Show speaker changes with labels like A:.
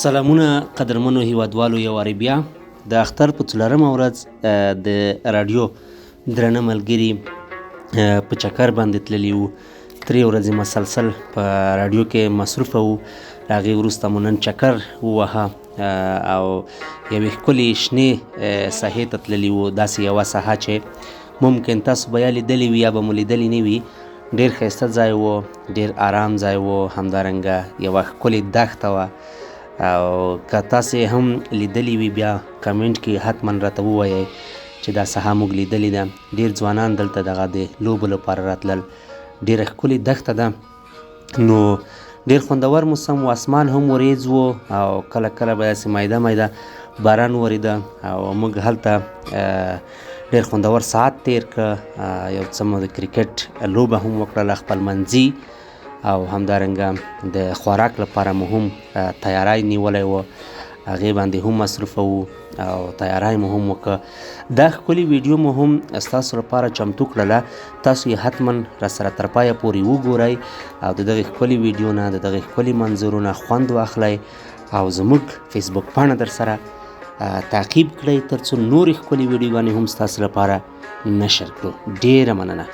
A: سلامونه قدرمنو هیوادوالو یو وارې بیا د اختر په څلورمه ورځ د راډیو درانه ملګري په چکر باندې تللي وو. 3 ورځې مسلسل په راډیو کې مصروفه وو. له هغې وروسته مو نن چکر وواهه او یوې ښکلې شنې ساحې ته تللي وو. داسې یوه ساحه چې ممکن تاسو به یا لیدلې وي یا به مو لیدلې نه وي. ډېر ښایسته ځای و، ډېر آرام ځای و، همدارنګه یوه ښکلې دښته وه. او که تاسې هم لیدلې وي بیا کمنټ کې حتما راته ووایئ چې دا ساحه موږ لیدلې ده. ډېر ځوانان دلته دغه د لوبو لپاره راتلل. ډېره ښکلې دښته ده، نو ډېر خوندور موسم و. اسمان هم وریځ و او کله کله به داسې مایده مایده باران وریده او موږ هلته ډېر خوندور ساعت تیر که. یو څه مو د کرکټ لوبه هم وکړله خپلمنځي، او همدارنګه د خوراک لپاره مو هم تیاری نیولی و، هغې باندې هم مصروفه وو او تیاری مو هم وکړه. دا ښکلې ویډیو مو هم ستاسو لپاره چمتو کړله. تاسو یې حتما راسره تر پایه پورې وګورئ او د دغې ښکلې ویډیو نه، د دغې ښکلې منظرو نه خوند واخلئ او زموږ فیسبوک پاڼه در سره تعقیب کړئ تر څو نورې ښکلې ویډیوګانې هم ستاسو لپاره نشر کړو. ډېره مننه.